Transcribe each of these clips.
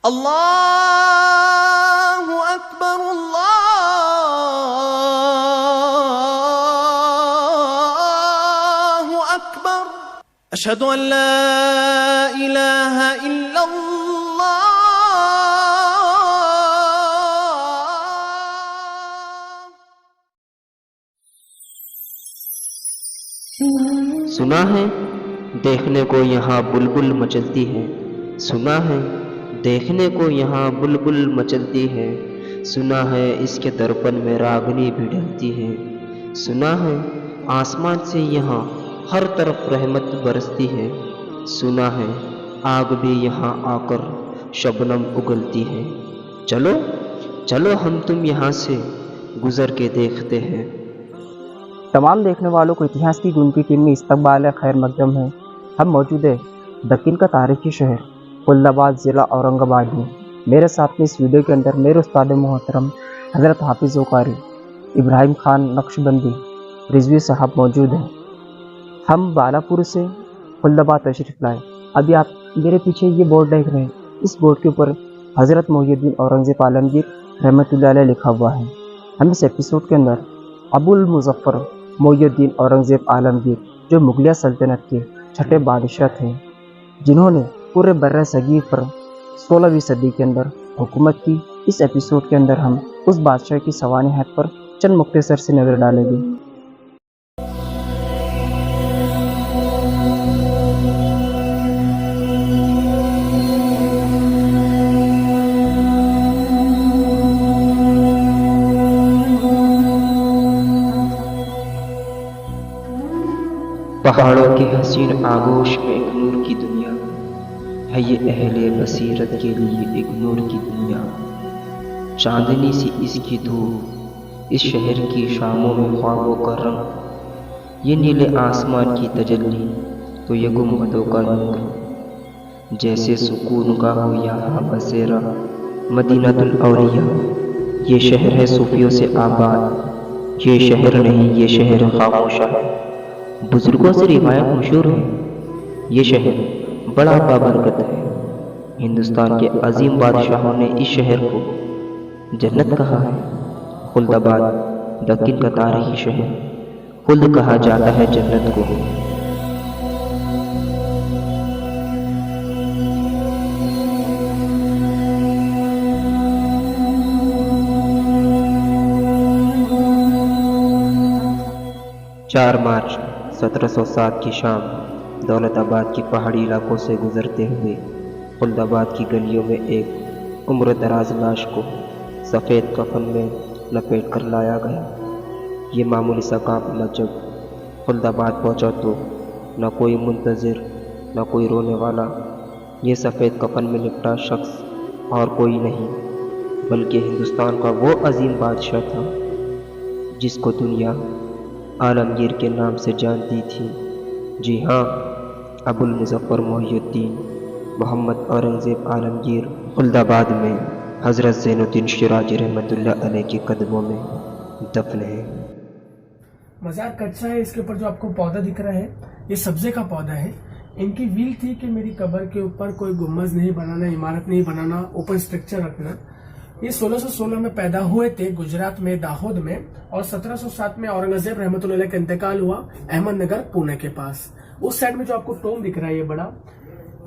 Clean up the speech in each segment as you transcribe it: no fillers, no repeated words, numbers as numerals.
اللہ اکبر اللہ اکبر اشہد ان لا الہ الا اللہ. سنا ہے دیکھنے کو یہاں بلبل مچلتی ہے، سنا ہے دیکھنے کو یہاں بلبل مچلتی ہے، سنا ہے اس کے درپن میں راگنی بھی ڈھلتی ہے، سنا ہے آسمان سے یہاں ہر طرف رحمت برستی ہے، سنا ہے آگ بھی یہاں آ کر شبنم اگلتی ہے. چلو چلو ہم تم یہاں سے گزر کے دیکھتے ہیں. تمام دیکھنے والوں کو اتہاس کی گونگی ٹیم میں استقبال خیر مقدم ہے. ہم موجود ہیں دکن کا تاریخی شہر خلد آباد ضلع اورنگ آباد میں. میرے ساتھ میں اس ویڈیو کے اندر میرے استاد محترم حضرت حافظ و قاری ابراہیم خان نقشبندی رضوی صاحب موجود ہیں. ہم بالاپور سے خلد آباد تشریف لائے. ابھی آپ میرے پیچھے یہ بورڈ دیکھ رہے ہیں، اس بورڈ کے اوپر حضرت محی الدین اورنگزیب عالمگیر رحمۃ اللہ علیہ لکھا ہوا ہے. ہم اس ایپیسوڈ کے اندر ابو المظفر محی الدین اورنگزیب عالمگیر جو مغلیہ سلطنت کے چھٹے بادشاہ تھے، جنہوں نے پورے بر صغیر پر 16ویں صدی کے اندر حکومت کی، اس ایپیسوڈ کے اندر ہم اس بادشاہ کی سوانح پر چند مختصر سے نظر ڈالیں گے. پہاڑوں کی حسین آغوش میں ایک نور کی دنیا ہے، یہ اہل بصیرت کے لیے ایک نور کی دنیا. چاندنی سی اس کی دھوپ، اس شہر کی شاموں میں خوابوں کا رنگ، یہ نیلے آسمان کی تجلی تو یہ گنبدوں کا نور. جیسے سکون کا ہو یہاں بسیرا مدینۃ الاولیاء. یہ شہر ہے صوفیوں سے آباد، یہ شہر نہیں یہ شہر خاموشہ ہے. بزرگوں سے روایت مشہور ہے یہ شہر بڑا بابرکت ہے. ہندوستان کے عظیم بادشاہوں نے اس شہر کو جنت کہا ہے. خلد آباد دکن کا تاریخی شہر، خلد کہا جاتا ہے جنت کو. چار مارچ 1707 کی شام دولت آباد کی پہاڑی علاقوں سے گزرتے ہوئے خلد آباد کی گلیوں میں ایک عمر دراز لاش کو سفید کفن میں لپیٹ کر لایا گیا. یہ معمولی سا قافلہ جب خلد آباد پہنچا تو نہ کوئی منتظر نہ کوئی رونے والا. یہ سفید کفن میں لپٹا شخص اور کوئی نہیں بلکہ ہندوستان کا وہ عظیم بادشاہ تھا جس کو دنیا عالمگیر کے نام سے جانتی تھی. جی ہاں، ابو المظفر محی الدین محمد اورنگزیب عالمگیر خلد آباد میں حضرت زین الدین شیرازی رحمۃ اللہ علیہ کے قدموں میں دفن ہے. مزار کچا ہے. اس کے اوپر جو آپ کو پودا دکھ رہا ہے یہ سبزے کا پودا ہے. ان کی ویل تھی کہ میری قبر کے اوپر کوئی گنبد نہیں بنانا، عمارت نہیں بنانا، اوپن اسٹرکچر رکھنا. یہ 1616 میں پیدا ہوئے تھے گجرات میں داہود میں، اور 1707 میں اورنگزیب رحمۃ اللہ علیہ کا انتقال ہوا احمد نگر پونے کے پاس. اس سائڈ میں جو آپ کو ٹوم دکھ رہا ہے یہ بڑا،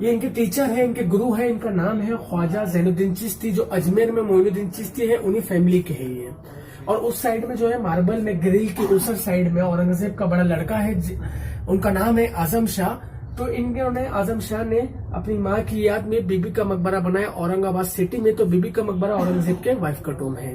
یہ ان کے ٹیچر ہے، ان کے گرو ہے. ان کا نام ہے خواجہ زین الدین چشتی، جو اجمیر میں معین الدین چشتی ہے انہی فیملی کے ہے یہ. اور اس سائڈ میں جو ہے ماربل میں گریل کی دوسر سائڈ میں اورنگزیب کا بڑا لڑکا ہے، ان کا نام ہے اعظم شاہ. تو انہوں نے اعظم شاہ نے اپنی ماں کی یاد میں بی بی کا مقبرہ بنایا اورنگ آباد سٹی میں. تو بی بی کا مقبرہ اورنگزیب کے وائف کا ٹوم ہے.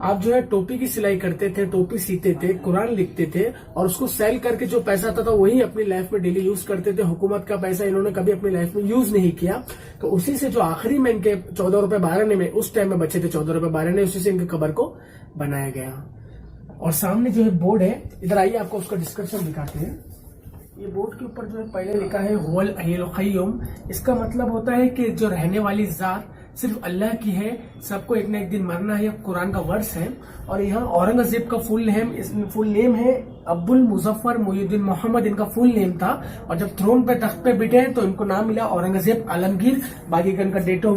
آپ جو ہے ٹوپی کی سلائی کرتے تھے، ٹوپی سیتے تھے، قرآن لکھتے تھے، اور اس کو سیل کر کے جو پیسہ آتا تھا وہی اپنی لائف میں ڈیلی یوز کرتے تھے. حکومت کا پیسہ انہوں نے کبھی اپنی لائف میں یوز نہیں کیا. تو اسی سے جو آخری میں ان کے 14 روپے 12 میں اس ٹائم میں بچے تھے 14 روپے 12 اسی سے ان کی قبر کو بنایا گیا. اور سامنے جو ہے بورڈ ہے، ادھر آئیے آپ کو اس کا ڈسکرپشن دکھاتے ہیں. یہ بورڈ کے اوپر جو ہے پہلے لکھا ہے هو الحی القیوم. اس کا مطلب ہوتا ہے کہ جو رہنے والی ذات صرف اللہ کی ہے، سب کو ایک نہ ایک دن مرنا ہے. قرآن کا ورس ہے. اور یہاں اورنگزیب کا فل نیم ہے ابو المظفر محی الدین محمد، ان کا فل نیم تھا. اور جب تھرون پہ تخت پہ بیٹھے ہیں تو ان کو نام ملا اورنگزیب عالمگیر. باقی کا ان کا ڈیٹ آف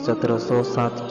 1707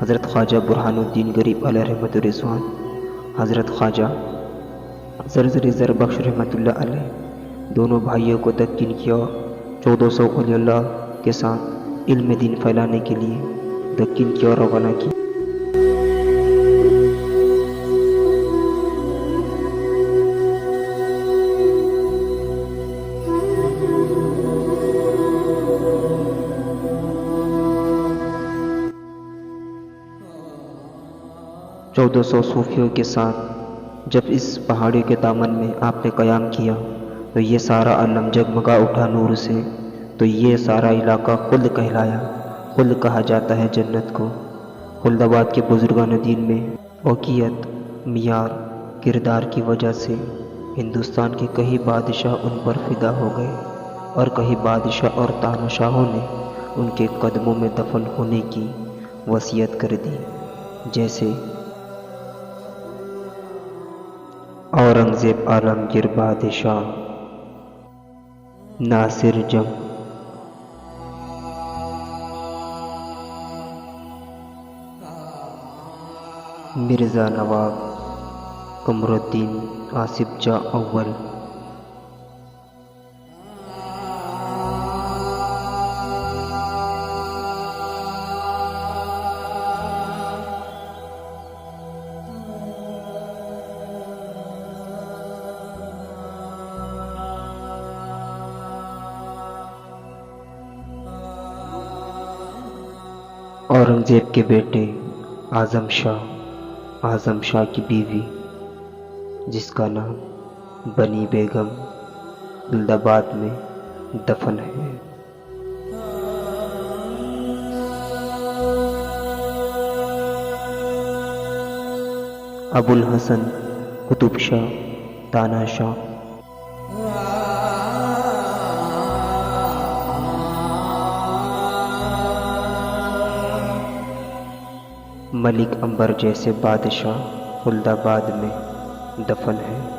حضرت خواجہ برہان الدین غریب علیہ رحمۃ الرضوان، حضرت خواجہ زرزری زربخش رحمۃ اللہ علیہ، دونوں بھائیوں کو تدفین کیا اور 1400 اولیاء اللہ کے ساتھ علم دین پھیلانے کے لیے دکن کی اور روانہ کی۔ چودہ سو صوفیوں کے ساتھ جب اس پہاڑی کے دامن میں آپ نے قیام کیا تو یہ سارا عالم جگمگا اٹھا نور سے، تو یہ سارا علاقہ خلد کہلایا۔ خلد کہا جاتا ہے جنت کو۔ خلد آباد کے بزرگان دین میں اوقیت، معیار، کردار کی وجہ سے ہندوستان کے کئی بادشاہ ان پر فدا ہو گئے، اور کئی بادشاہ اور تاناشاہوں نے ان کے قدموں میں دفن ہونے کی وصیت کر دی، جیسے اورنگزیب عالمگیر بادشاہ، ناصر جنگ، مرزا نواب، قمر الدین آصف جاں اول، اورنگزیب کے بیٹے اعظم شاہ کی بیوی جس کا نام بنی بیگم خلد آباد میں دفن ہے۔ ابو الحسن قطب شاہ تاناشاہ، ملک عنبر جیسے بادشاہ خلد آباد میں دفن ہیں۔